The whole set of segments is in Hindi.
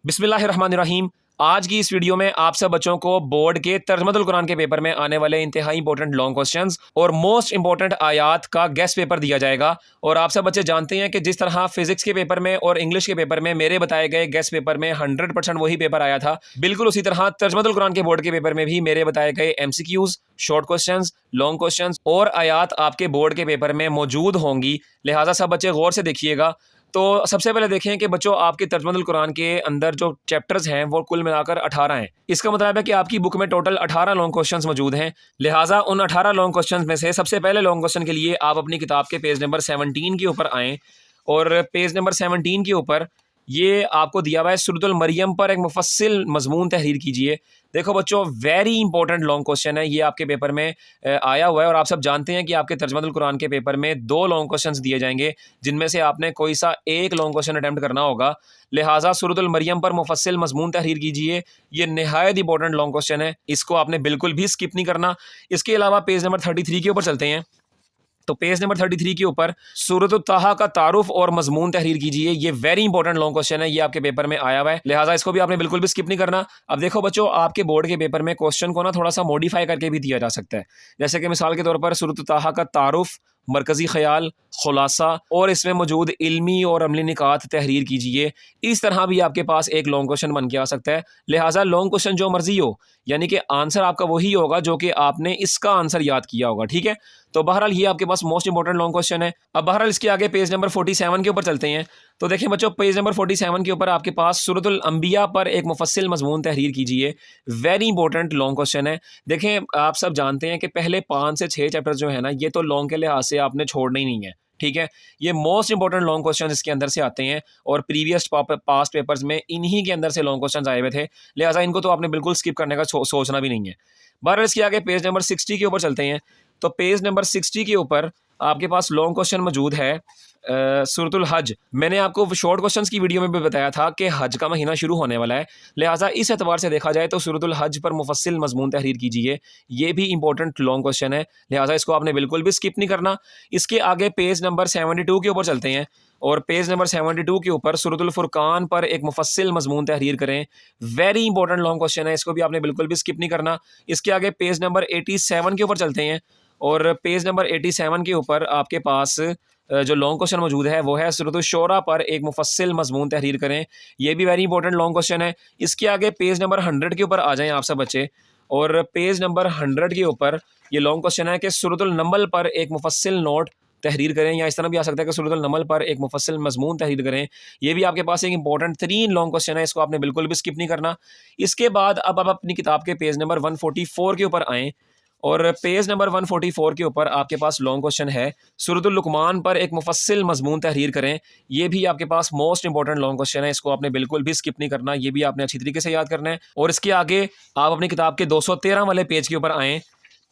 बिस्मिल्लाहिर्रहमानिर्रहीम। आज की इस वीडियो में आप सब बच्चों को बोर्ड के तर्जुमतुल कुरान के पेपर में आने वाले इंतहाई इंपॉर्टेंट लॉन्ग क्वेश्चंस और मोस्ट इंपॉर्टेंट आयात का गेस्ट पेपर दिया जाएगा। और आप सब बच्चे जानते हैं कि जिस तरह फिजिक्स के पेपर में और इंग्लिश के पेपर में मेरे बताए गए गेस्ट पेपर में 100% वही पेपर आया था, बिल्कुल उसी तरह तर्जुमतुल कुरान के बोर्ड के पेपर में भी मेरे बताए गए MCQs, short questions, long questions और आयात आपके बोर्ड के पेपर में मौजूद होंगी। लिहाजा सब बच्चे गौर से देखिएगा। तो सबसे पहले देखें कि बच्चों आपके तर्जुमतुल कुरान के अंदर जो चैप्टर्स हैं वो कुल मिलाकर 18 हैं। इसका मतलब है कि आपकी बुक में टोटल 18 लॉन्ग क्वेश्चंस मौजूद हैं। लिहाजा उन 18 लॉन्ग क्वेश्चंस में से सबसे पहले लॉन्ग क्वेश्चन के लिए आप अपनी किताब के पेज नंबर 17 के ऊपर आएँ और पेज नंबर 17 के ऊपर ये आपको दिया हुआ है सूरतुल मरियम पर एक मुफस्सिल मजमून तहरीर कीजिए। देखो बच्चों, वेरी इंपॉर्टेंट लॉन्ग क्वेश्चन है, ये आपके पेपर में आया हुआ है। और आप सब जानते हैं कि आपके तर्जुमतुल कुरान के पेपर में 2 लॉन्ग क्वेश्चंस दिए जाएंगे, जिनमें से आपने कोई सा एक लॉन्ग क्वेश्चन अटैम्प्ट करना होगा। लिहाजा सूरतुल मरियम पर मुफस्सिल मजमून तहरीर कीजिए। ये निहायत इंपॉर्टेंट लॉन्ग क्वेश्चन है, इसको आपने बिल्कुल भी स्किप नहीं करना। इसके अलावा पेज नंबर 33 के ऊपर चलते हैं। तो पेज नंबर 33 के ऊपर सूरत ताहा का तारुफ और मजमून तहरीर कीजिए। ये वेरी इंपॉर्टेंट लॉन्ग क्वेश्चन है, ये आपके पेपर में आया हुआ है, लिहाजा इसको भी आपने बिल्कुल भी स्किप नहीं करना। अब देखो बच्चों, आपके बोर्ड के पेपर में क्वेश्चन को ना थोड़ा सा मॉडिफाई करके भी दिया जा सकता है। जैसे कि मिसाल के तौर पर सूरत ताहा का तारुफ, मरकजी ख्याल, खुलासा और इसमें मौजूद इल्मी और अमली निकात तहरीर कीजिए। इस तरह भी आपके पास एक लॉन्ग क्वेश्चन बन के आ सकता है। लिहाजा लॉन्ग क्वेश्चन जो मर्जी हो, यानी कि आंसर आपका वही होगा जो कि आपने इसका आंसर याद किया होगा। ठीक है, तो बहरहाल ये आपके पास मोस्ट इंपॉर्टेंट लॉन्ग क्वेश्चन है। अब बहरहाल इसके आगे पेज नंबर 47 के ऊपर चलते हैं। तो देखिए बच्चों, पेज नंबर 47 के ऊपर आपके पास सूरतुल अंबिया पर एक मुफस्सिल मजमून तहरीर कीजिए। वेरी इंपॉर्टेंट लॉन्ग क्वेश्चन है। देखें, आप सब जानते हैं कि पहले 5 से 6 चैप्टर जो है ना, ये तो लॉन्ग के लिहाज से आपने छोड़ना ही नहीं है। ठीक है, ये मोस्ट इंपॉर्टेंट लॉन्ग क्वेश्चन इसके अंदर से आते हैं और प्रीवियस पास्ट पेपर्स में इन्हीं के अंदर से लॉन्ग क्वेश्चन आए हुए थे। लिहाजा इनको तो आपने बिल्कुल स्किप करने का सोचना भी नहीं है। बहरहाल इसके आगे पेज नंबर 60 के ऊपर चलते हैं। तो पेज नंबर 60 के ऊपर आपके पास लॉन्ग क्वेश्चन मौजूद है सूरतुल हज। मैंने आपको शॉर्ट क्वेश्चंस की वीडियो में भी बताया था कि हज का महीना शुरू होने वाला है, लिहाजा इस एतबार से देखा जाए तो सूरतुल हज पर मुफस्सिल मजमून तहरीर कीजिए। ये भी इंपॉर्टेंट लॉन्ग क्वेश्चन है, लिहाजा इसको आपने बिल्कुल भी स्किप नहीं करना। इसके आगे पेज नंबर 72 के ऊपर चलते हैं और पेज नंबर 72 के ऊपर सूरतुल फुरकान पर एक मुफस्सिल मजमून तहरीर करें। वेरी इंपॉर्टेंट लॉन्ग क्वेश्चन है, इसको भी आपने बिल्कुल भी स्किप नहीं करना। इसके आगे पेज नंबर 87 के ऊपर चलते हैं और पेज नंबर 87 के ऊपर आपके पास जो लॉन्ग क्वेश्चन मौजूद है वो है सूरतुल शोरा पर एक मुफस्सिल मजमून तहरीर करें। ये भी वेरी इंपॉर्टेंट लॉन्ग क्वेश्चन है। इसके आगे पेज नंबर 100 के ऊपर आ जाएं आप सब बच्चे और पेज नंबर 100 के ऊपर ये लॉन्ग क्वेश्चन है कि सूरतुल नमल पर एक मुफस्सिल नोट तहरीर करें, या इस तरह भी आ सकता है कि सूरतुल नमल पर एक मुफस्सिल मजमून तहरीर करें। ये भी आपके पास एक इंपॉर्टेंट 3 लॉन्ग क्वेश्चन है, इसको आपने बिल्कुल भी स्किप नहीं करना। इसके बाद अब आप अपनी किताब के पेज नंबर 144 के ऊपर आएँ और पेज नंबर 144 के ऊपर आपके पास लॉन्ग क्वेश्चन है सूरतुल लुकमान पर एक मुफस्सिल मजमून तहरीर करें। ये भी आपके पास मोस्ट इंपॉर्टेंट लॉन्ग क्वेश्चन है, इसको आपने बिल्कुल भी स्किप नहीं करना, ये भी आपने अच्छी तरीके से याद करना है। और इसके आगे आप अपनी किताब के 213 वाले पेज के ऊपर आएँ।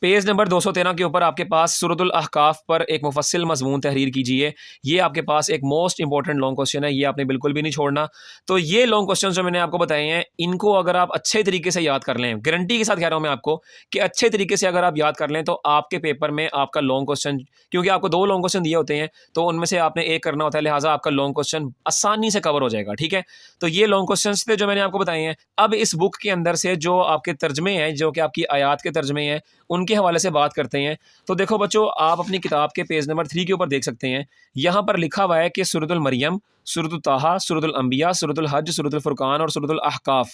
पेज नंबर 213 के ऊपर आपके पास सूरतुल अहकाफ पर एक मुफस्सिल मजमून तहरीर कीजिए। ये आपके पास एक मोस्ट इंपॉर्टेंट लॉन्ग क्वेश्चन है, ये आपने बिल्कुल भी नहीं छोड़ना। तो ये लॉन्ग क्वेश्चन जो मैंने आपको बताए हैं, इनको अगर आप अच्छे तरीके से याद कर लें, गारंटी के साथ कह रहा हूँ मैं आपको कि अच्छे तरीके से अगर आप याद कर लें तो आपके पेपर में आपका लॉन्ग क्वेश्चन, क्योंकि आपको 2 लॉन्ग क्वेश्चन दिए होते हैं तो उनमें से आपने एक करना होता है, लिहाजा आपका लॉन्ग क्वेश्चन आसानी से कवर हो जाएगा। ठीक है, तो ये लॉन्ग क्वेश्चन थे जो मैंने आपको बताए हैं। अब इस बुक के अंदर से जो आपके तर्जमे हैं, जो कि आपकी आयात के तर्जमे हैं, उनके हवाले से बात करते हैं। तो देखो बच्चों, आप अपनी किताब के पेज नंबर 3 के ऊपर देख सकते हैं, यहाँ पर लिखा हुआ है कि सूरतुल मरियम, सूरतुल ताहा, सूरतुल अंबिया, सूरतुल हज, सूरतुल फुरकान और सूरतुल अहकाफ,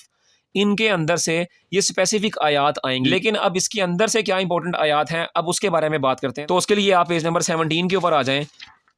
इनके अंदर से ये स्पेसिफिक आयात आएंगी। लेकिन अब इसके अंदर से क्या इंपॉर्टेंट आयात हैं, अब उसके बारे में बात करते हैं। तो उसके लिए आप पेज नंबर 17 के ऊपर आ जाएं।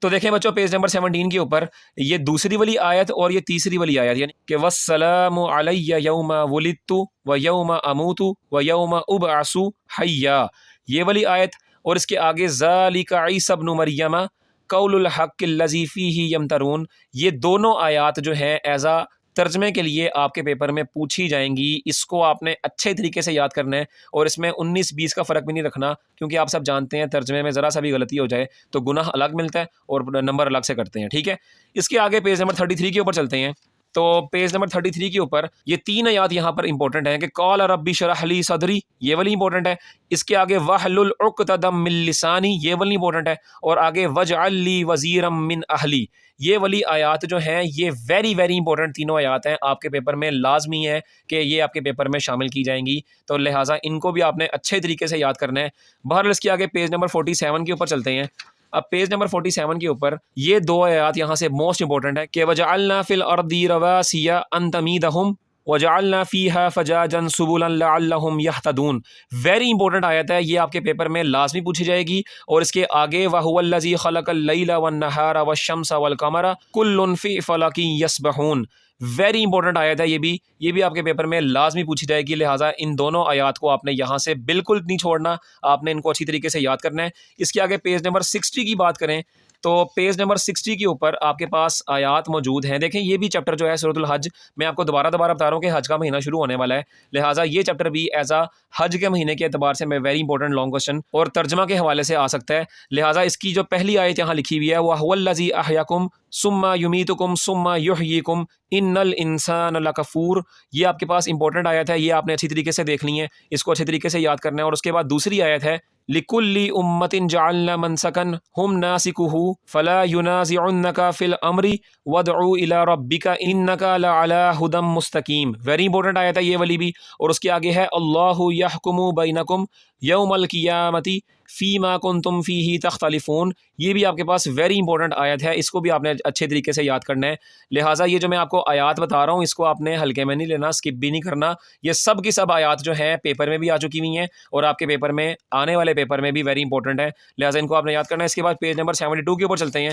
तो देखें बच्चों, पेज नंबर 17 के ऊपर ये दूसरी वाली आयत और ये तीसरी वाली आयत, यानी कि वस्सलामु अलैया यौमा वुलिदतु व यौमा अमूतु व यौमा उबअसु हय्या, ये वाली आयत। और इसके आगे ज़ालिका ईसा इब्नु मरियम कौलुल हक़्क़िल्लज़ी फ़ीही यमतरून, ये दोनों आयत जो हैं एज़ आ तर्जमे के लिए आपके पेपर में पूछी जाएंगी। इसको आपने अच्छे तरीके से याद करना है और इसमें 19-20 का फ़र्क भी नहीं रखना, क्योंकि आप सब जानते हैं तर्जमे में ज़रा सा भी गलती हो जाए तो गुनाह अलग मिलता है और नंबर अलग से करते हैं। ठीक है, इसके आगे पेज नंबर 33 के ऊपर चलते हैं। तो पेज नंबर 33 के ऊपर ये 3 आयात यहाँ पर इंपॉर्टेंट हैं कि कॉल रब्बी शरह ली सदरी, ये वाली इंपॉर्टेंट है। इसके आगे वहलुल उक़्दतम मिन लिसानी, ये वाली इंपॉर्टेंट है। और आगे वजअल ली वज़ीरम मिन अहली, ये वाली आयात जो हैं ये वेरी वेरी इंपॉर्टेंट तीनों आयात हैं, आपके पेपर में लाजमी है कि ये आपके पेपर में शामिल की जाएंगी, तो लिहाजा इनको भी आपने अच्छे तरीके से याद करना है। बहरहाल इसके आगे पेज नंबर 47 के ऊपर चलते हैं। अब पेज नंबर 47 के ऊपर ये 2 आयात यहाँ से मोस्ट इंपॉर्टेंट है कि वजअलना फिल अर्दी रवासिया अन तमीदहुम वजअलना फीहा फजाजन सुबुलन लअल्लहुम यहतदून। वेरी इंपॉर्टेंट आयत है, ये आपके पेपर में लाजमी पूछी जाएगी। और इसके आगे वहुवल्लज़ी खलक़ल लैला वन्नहारा वश्शम्स वलक़मरा कुल्लुन फ़ी फ़लकिन यस्बहून। वेरी इंपॉर्टेंट आयत है, ये भी आपके पेपर में लाजमी पूछी जाएगी। लिहाजा इन दोनों आयात को आपने यहाँ से बिल्कुल नहीं छोड़ना, आपने इनको अच्छी तरीके से याद करना है। इसके आगे पेज नंबर 60 की बात करें तो पेज नंबर 60 के ऊपर आपके पास आयात मौजूद हैं। देखें ये भी चैप्टर जो है सूरतुल हज, मैं आपको दोबारा बता रहा हूँ कि हज का महीना शुरू होने वाला है, लिहाजा ये चैप्टर भी एज आ हज के महीने के एतबार से मैं वेरी इंपॉर्टेंट लॉन्ग क्वेश्चन और तर्जमा के हवाले से आ सकता है। लिहाजा इसकी जो पहली आयत यहाँ लिखी हुई है वह हुवल्लज़ी अहयाकुम सुम्मा युमीतुकुम सुम्मा युहयीकुम इन्नल इंसान लकफूर, ये आपके पास इंपॉर्टेंट आयत है, ये आपने अच्छी तरीके से देखनी है, इसको अच्छे तरीके से याद करना है। और उसके बाद दूसरी आयत है लिकुल्ली उम्मतिन जअलना मनसकन हुम नासिकुहु फला युनाज़िउन्नका फिल अम्री वदउ इला रब्बिका इन्नका लअला हुदम मुस्तकीम। वेरी इंपॉर्टेंट आयत है ये वाली भी। और उसके आगे है अल्लाहु यहकुमु बैनकुम यौमल क़ियामती फ़ीमा कुन्तुम फ़ीही तख्तलिफ़ून, ये भी आपके पास वेरी इंपॉर्टेंट आयत है, इसको भी आपने अच्छे तरीके से याद करना है। लिहाजा ये जो मैं आपको आयत बता रहा हूँ इसको आपने हल्के में नहीं लेना, स्किप भी नहीं करना। ये सब की सब आयत जो हैं पेपर में भी आ चुकी हुई हैं और आपके पेपर में आने वाले पेपर में भी वेरी इंपॉर्टेंट है, लिहाजा इनको आपने याद करना है। इसके बाद पेज नंबर 72 के ऊपर चलते हैं।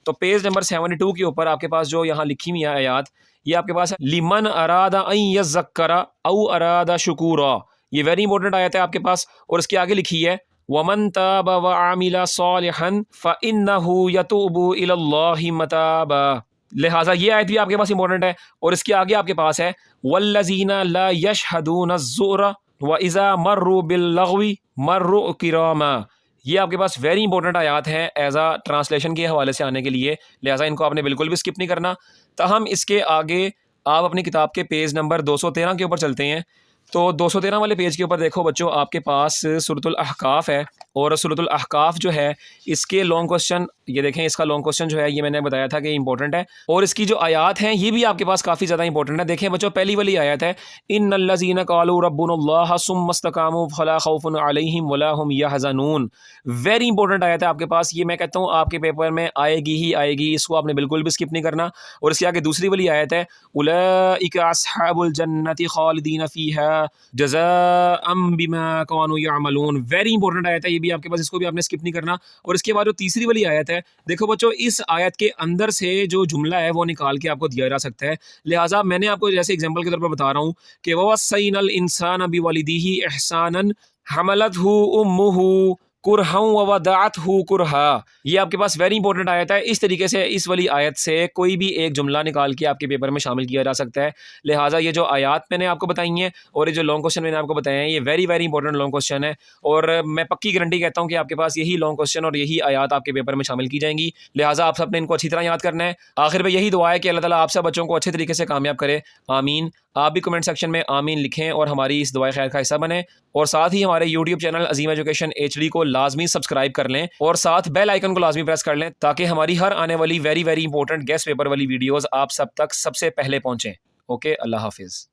तो पेज नंबर 72 के ऊपर आपके पास जो यहाँ लिखी हुई है आयत, ये आपके पास है लिमन अरादा अन यज़्ज़क्करा औ अरादा शुकूरा, ये वेरी इंपॉर्टेंट आयत है आपके पास। और इसके आगे लिखी है वमन ताब व आमिला सालिहन फ़इन्नहु यतूबु इलल्लाहि मताबा, लिहाजा ये आयत भी आपके पास इंपॉर्टेंट है। और इसके आगे आपके पास है वल्लज़ीना ला यशहदून ज़ुरा व इज़ा मर्रू बिल्लग़वी मर्रू किरामा, ये आपके पास वेरी इंपॉर्टेंट आयात हैं एज आ ट्रांसलेशन के हवाले से आने के लिए, लिहाजा इनको आपने बिल्कुल भी स्किप नहीं करना। ताहम इसके आगे आप अपनी किताब के पेज नंबर 213 के ऊपर चलते हैं। तो 213 वाले पेज के ऊपर देखो बच्चों, आपके पास सूरतुल अहकाफ है और सूरतुल अहकाफ जो है इसके लॉन्ग क्वेश्चन, ये देखें इसका लॉन्ग क्वेश्चन जो है ये मैंने बताया था कि इंपॉर्टेंट है। और इसकी जो आयात हैं ये भी आपके पास काफ़ी ज़्यादा इंपॉर्टेंट है। देखें बच्चों पहली वाली आयत है इन्नल्लज़ीना क़ालू रब्बुनाल्लाह सुम्मा इस्तक़ामू फ़ला खौफ़ुन अलैहिम वला हुम यहज़नून, वेरी इंपॉर्टेंट आयत है आपके पास, ये मैं कहता हूँ आपके पेपर में आएगी ही आएगी, इसको आपने बिल्कुल भी स्किप नहीं करना। और इसके आगे दूसरी वाली आयत है उलैइका अस्हाबुल जन्नति खालिदीन फ़ीहा जज़ाअम बिमा कानू यअमलून, वेरी इंपॉर्टेंट आयत है ये भी आपके पास, इसको भी आपने स्किप नहीं करना। और इसके बाद जो तीसरी वाली आयत है, देखो बच्चों इस आयत के अंदर से जो जुमला है वो निकाल के आपको दिया जा सकता है, लिहाजा मैंने आपको जैसे एग्जांपल के तौर पर बता रहा हूँ कि ववस्सैनल इंसान बिवालिदिही इहसानन हमलतहु उम्मुहु कुरहा व वदअतहु कुरहा, ये आपके पास वेरी इंपॉर्टेंट आयत है। इस तरीके से इस वाली आयत से कोई भी एक जुमला निकाल के आपके पेपर में शामिल किया जा सकता है। लिहाजा ये जो आयत मैंने आपको बताई हैं और ये जो लॉन्ग क्वेश्चन मैंने आपको बताए हैं ये very very important long question है और मैं पक्की गारंटी कहता हूँ कि आपके पास यही लॉन्ग क्वेश्चन और यही आयत आपके पेपर में शामिल की जाएंगी। लिहाजा आप सबने इनको अच्छी तरह याद करना है। आखिर में यही दुआ है कि अल्लाह ताला आप सब बच्चों को अच्छे तरीके से कामयाब करे, आमीन। आप भी कमेंट सेक्शन में आमीन लिखें और हमारी इस दुआ खैर का हिस्सा बने। और साथ ही हमारे यूट्यूब चैनल अजीम एजुकेशन HD को लाजमी सब्सक्राइब कर लें और साथ बेल आइकन को लाजमी प्रेस कर लें ताकि हमारी हर आने वाली very very important guest paper वाली वीडियोस आप सब तक सबसे पहले पहुंचें। ओके, अल्लाह हाफिज़।